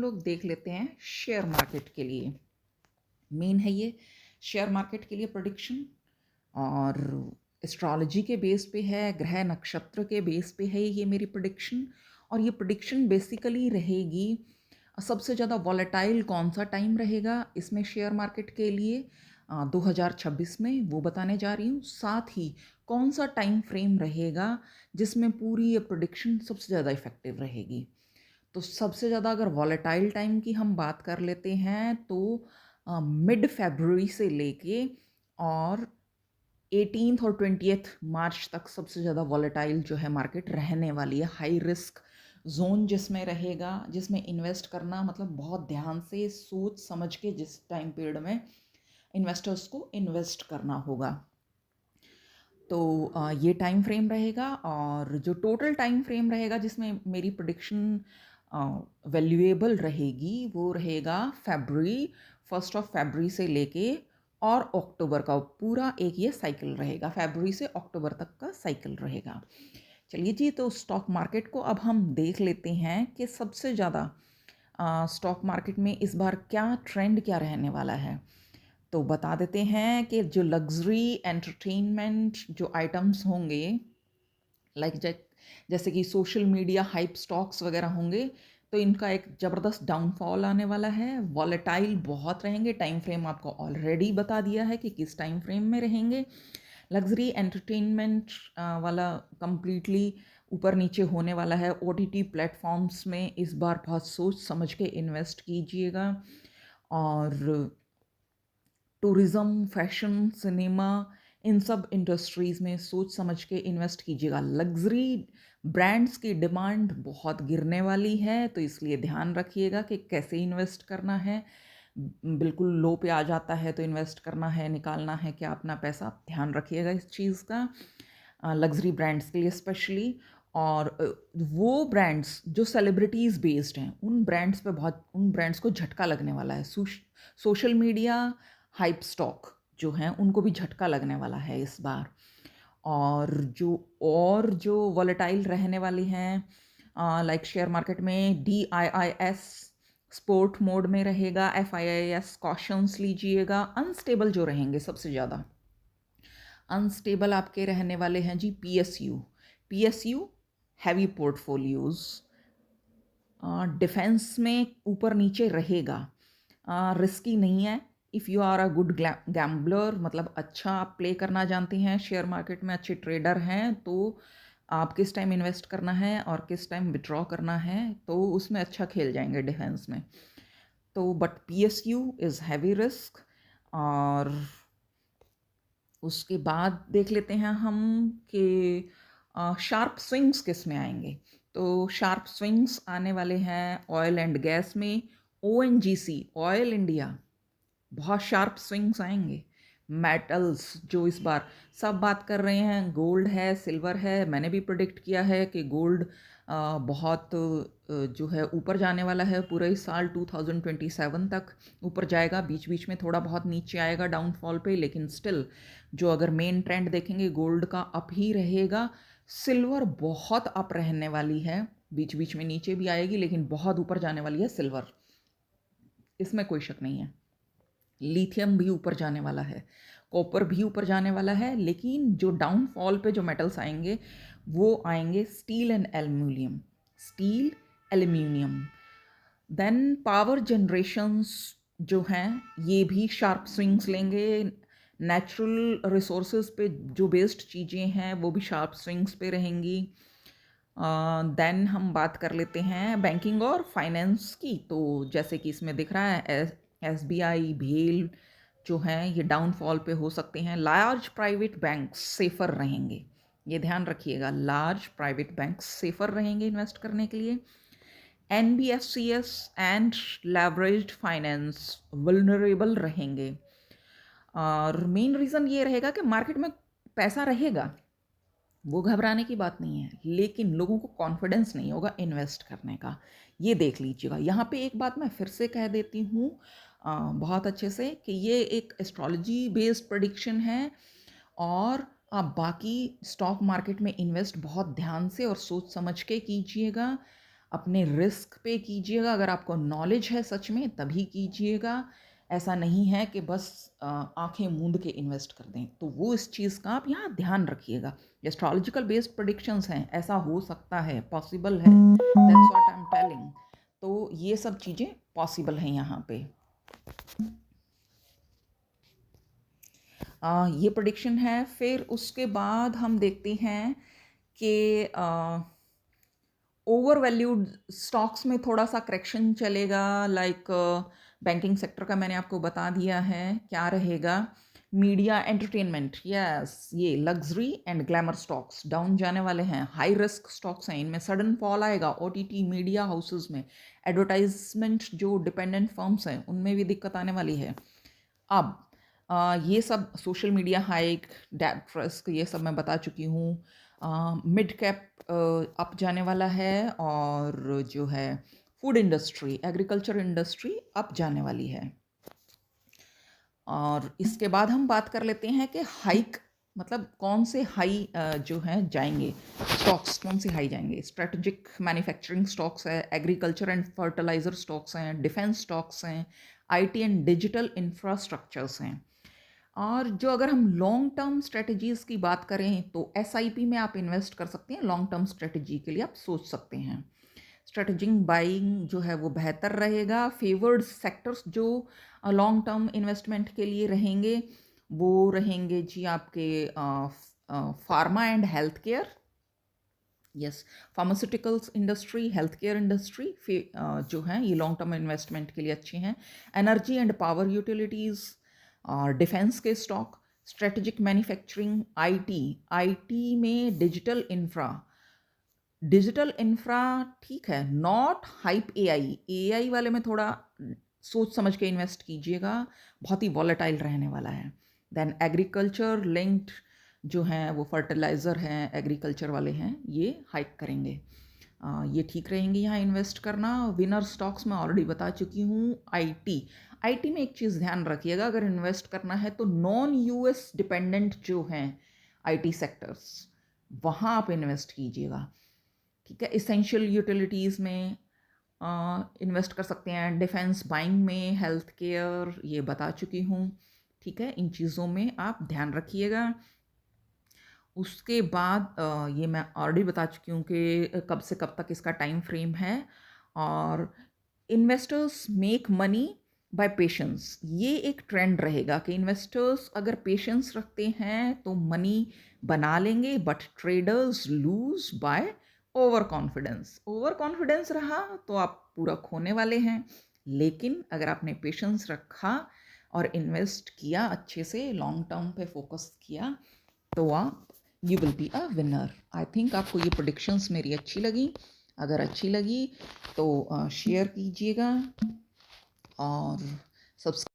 लोग देख लेते हैं शेयर मार्केट के लिए। मेन है ये शेयर मार्केट के लिए प्रेडिक्शन, और एस्ट्रोलॉजी के बेस पे है, ग्रह नक्षत्र के बेस पे है ये मेरी प्रेडिक्शन। और ये प्रेडिक्शन बेसिकली रहेगी सबसे ज़्यादा वॉलेटाइल कौन सा टाइम रहेगा इसमें शेयर मार्केट के लिए 2026 में, वो बताने जा रही हूँ। साथ ही कौन सा टाइम फ्रेम रहेगा जिसमें पूरी ये प्रेडिक्शन सबसे ज़्यादा इफ़ेक्टिव रहेगी। तो सबसे ज़्यादा अगर वॉलेटाइल टाइम की हम बात कर लेते हैं तो मिड फरवरी से लेके और 18 और 20 मार्च तक सबसे ज़्यादा वॉलेटाइल जो है मार्केट रहने वाली है। हाई रिस्क जोन जिसमें रहेगा, जिसमें इन्वेस्ट करना मतलब बहुत ध्यान से सोच समझ के जिस टाइम पीरियड में इन्वेस्टर्स को इन्वेस्ट करना होगा। तो ये टाइम फ्रेम रहेगा। और जो टोटल टाइम फ्रेम रहेगा जिसमें मेरी प्रेडिक्शन वैल्यूएबल रहेगी वो रहेगा फरवरी, 1 फरवरी से लेके और अक्टूबर का पूरा एक ये साइकिल रहेगा। फरवरी से अक्टूबर तक का साइकिल रहेगा। चलिए जी, तो स्टॉक मार्केट को अब हम देख लेते हैं कि सबसे ज़्यादा स्टॉक मार्केट में इस बार क्या ट्रेंड क्या रहने वाला है। तो बता देते हैं कि जो लग्जरी एंटरटेनमेंट जो आइटम्स होंगे, लाइक जैसे कि सोशल मीडिया हाइप स्टॉक्स वगैरह होंगे, तो इनका एक ज़बरदस्त डाउनफॉल आने वाला है। वॉलेटाइल बहुत रहेंगे, टाइम फ्रेम आपको ऑलरेडी बता दिया है कि किस टाइम फ्रेम में रहेंगे। लग्जरी एंटरटेनमेंट वाला कंप्लीटली ऊपर नीचे होने वाला है। ओटीटी प्लेटफॉर्म्स में इस बार बहुत सोच समझ के इन्वेस्ट कीजिएगा। और टूरिज़्म, फैशन, सिनेमा, इन सब इंडस्ट्रीज़ में सोच समझ के इन्वेस्ट कीजिएगा। लग्जरी ब्रांड्स की डिमांड बहुत गिरने वाली है, तो इसलिए ध्यान रखिएगा कि कैसे इन्वेस्ट करना है। बिल्कुल लो पे आ जाता है तो इन्वेस्ट करना है, निकालना है क्या अपना पैसा, ध्यान रखिएगा इस चीज़ का, लग्जरी ब्रांड्स के लिए स्पेशली। और वो ब्रांड्स जो सेलिब्रिटीज़ बेस्ड हैं उन ब्रांड्स को झटका लगने वाला है। सोशल मीडिया हाइप स्टॉक जो हैं उनको भी झटका लगने वाला है इस बार। और जो वॉलेटाइल रहने वाली हैं, लाइक शेयर मार्केट में DIIS स्पोर्ट मोड में रहेगा, FIIS कॉशंस लीजिएगा। अनस्टेबल जो रहेंगे सबसे ज़्यादा अनस्टेबल आपके रहने वाले हैं जी PSU हैवी पोर्टफोलियोज़। डिफेंस में ऊपर नीचे रहेगा, रिस्की नहीं है। If you are a good gambler, मतलब अच्छा आप प्ले करना जानते हैं, शेयर मार्केट में अच्छे ट्रेडर हैं, तो आप किस टाइम इन्वेस्ट करना है और किस टाइम विड्रॉ करना है तो उसमें अच्छा खेल जाएंगे डिफेंस में। तो but PSU is heavy risk. और उसके बाद देख लेते हैं हम कि शार्प स्विंग्स किस में आएंगे। तो शार्प स्विंग्स आने वाले हैं ऑयल एंड गैस में। ONGC ऑयल इंडिया, बहुत शार्प स्विंग्स आएंगे। मेटल्स जो इस बार सब बात कर रहे हैं, गोल्ड है, सिल्वर है। मैंने भी प्रेडिक्ट किया है कि गोल्ड बहुत जो है ऊपर जाने वाला है। पूरे इस साल 2027 तक ऊपर जाएगा, बीच बीच में थोड़ा बहुत नीचे आएगा डाउनफॉल पे, लेकिन स्टिल जो अगर मेन ट्रेंड देखेंगे गोल्ड का अप ही रहेगा। सिल्वर बहुत अप रहने वाली है, बीच बीच में नीचे भी आएगी लेकिन बहुत ऊपर जाने वाली है सिल्वर, इसमें कोई शक नहीं है। लिथियम भी ऊपर जाने वाला है, कॉपर भी ऊपर जाने वाला है, लेकिन जो डाउनफॉल पे जो मेटल्स आएंगे वो आएंगे steel and aluminium. Then power generations जो हैं ये भी शार्प स्विंग्स लेंगे। नेचुरल रिसोर्सेज पे जो बेस्ड चीज़ें हैं वो भी शार्प स्विंग्स पे रहेंगी। देन हम बात कर लेते हैं बैंकिंग और फाइनेंस की। तो जैसे कि इसमें दिख रहा है SBI, भेल जो हैं ये डाउनफॉल पे हो सकते हैं। लार्ज प्राइवेट बैंक्स सेफ़र रहेंगे, ये ध्यान रखिएगा, लार्ज प्राइवेट बैंक्स सेफ़र रहेंगे इन्वेस्ट करने के लिए। NBFCs and leveraged finance vulnerable रहेंगे। और मेन रीज़न ये रहेगा कि मार्केट में पैसा रहेगा, वो घबराने की बात नहीं है, लेकिन लोगों को कॉन्फिडेंस नहीं होगा इन्वेस्ट करने का, ये देख लीजिएगा। यहाँ पे एक बात मैं फिर से कह देती हूँ बहुत अच्छे से कि ये एक एस्ट्रोलॉजी बेस्ड प्रेडिक्शन है, और आप बाकी स्टॉक मार्केट में इन्वेस्ट बहुत ध्यान से और सोच समझ के कीजिएगा। अपने रिस्क पे कीजिएगा, अगर आपको नॉलेज है सच में तभी कीजिएगा। ऐसा नहीं है कि बस आंखें मूंद के इन्वेस्ट कर दें, तो वो इस चीज़ का आप यहाँ ध्यान रखिएगा। एस्ट्रोलॉजिकल बेस्ड प्रेडिक्शंस हैं, ऐसा हो सकता है, पॉसिबल है, that's what I am telling. तो ये सब चीज़ें पॉसिबल हैं यहाँ पे। ये प्रेडिक्शन है। फिर उसके बाद हम देखते हैं कि ओवर वैल्यूड स्टॉक्स में थोड़ा सा करेक्शन चलेगा। लाइक बैंकिंग सेक्टर का मैंने आपको बता दिया है क्या रहेगा। मीडिया एंटरटेनमेंट, यस, ये luxury and glamour stocks down जाने वाले हैं। हाई रिस्क स्टॉक्स हैं, इनमें सडन फॉल आएगा। ओटीटी मीडिया हाउसेस में, एडवर्टाइजमेंट जो डिपेंडेंट फर्म्स हैं उनमें भी दिक्कत आने वाली है। अब ये सब social media hike, debt risk, ये सब मैं बता चुकी हूँ। मिड कैप अप जाने वाला है, और जो है food industry, agriculture industry up जाने वाली है। और इसके बाद हम बात कर लेते हैं कि हाइक मतलब कौन से हाई जो हैं जाएंगे, स्टॉक्स कौन से हाई जाएंगे। स्ट्रेटजिक मैन्युफैक्चरिंग स्टॉक्स है, एग्रीकल्चर एंड फर्टिलाइजर स्टॉक्स हैं, डिफेंस स्टॉक्स हैं, आईटी एंड डिजिटल इंफ्रास्ट्रक्चर्स हैं। और जो अगर हम लॉन्ग टर्म स्ट्रेटजीज़ की बात करें तो एसआईपी में आप इन्वेस्ट कर सकते हैं। लॉन्ग टर्म स्ट्रेटजी के लिए आप सोच सकते हैं। स्ट्रेटजिक बाइंग जो है वो बेहतर रहेगा। फेवर्ड सेक्टर्स जो लॉन्ग टर्म इन्वेस्टमेंट के लिए रहेंगे वो रहेंगे जी आपके pharma and health care, yes, pharmaceuticals industry, health care industry जो हैं ये लॉन्ग टर्म इन्वेस्टमेंट के लिए अच्छे हैं। एनर्जी एंड पावर यूटिलिटीज़ और डिफेंस के स्टॉक, स्ट्रेटजिक मैन्युफैक्चरिंग, आईटी में डिजिटल इंफ्रा ठीक है, नॉट हाइप एआई वाले में थोड़ा सोच समझ के इन्वेस्ट कीजिएगा, बहुत ही वॉलेटाइल रहने वाला है। देन एग्रीकल्चर लिंक्ड जो हैं वो फर्टिलाइज़र हैं, एग्रीकल्चर वाले हैं, ये हाइक करेंगे। ये ठीक रहेंगे यहाँ इन्वेस्ट करना। विनर स्टॉक्स मैं ऑलरेडी बता चुकी हूँ। आईटी में एक चीज़ ध्यान रखिएगा, अगर इन्वेस्ट करना है तो नॉन यूएस डिपेंडेंट जो हैं आईटी सेक्टर्स, वहाँ आप इन्वेस्ट कीजिएगा, ठीक है। इसेंशियल यूटिलिटीज़ में इन्वेस्ट कर सकते हैं। डिफेंस बाइंग में, हेल्थ केयर ये बता चुकी हूँ, ठीक है। इन चीज़ों में आप ध्यान रखिएगा। उसके बाद ये मैं ऑलरेडी बता चुकी हूँ कि कब से कब तक इसका टाइम फ्रेम है। और investors make money by patience, ये एक ट्रेंड रहेगा कि इन्वेस्टर्स अगर पेशेंस रखते हैं तो मनी बना लेंगे, but traders lose by over confidence रहा तो आप पूरा खोने वाले हैं। लेकिन अगर आपने पेशेंस रखा और इन्वेस्ट किया, अच्छे से लॉन्ग टर्म पे फोकस किया, तो आप you will be a winner. I think आपको ये प्रेडिक्शंस मेरी अच्छी लगी। अगर अच्छी लगी तो शेयर कीजिएगा और सब्सक्राइब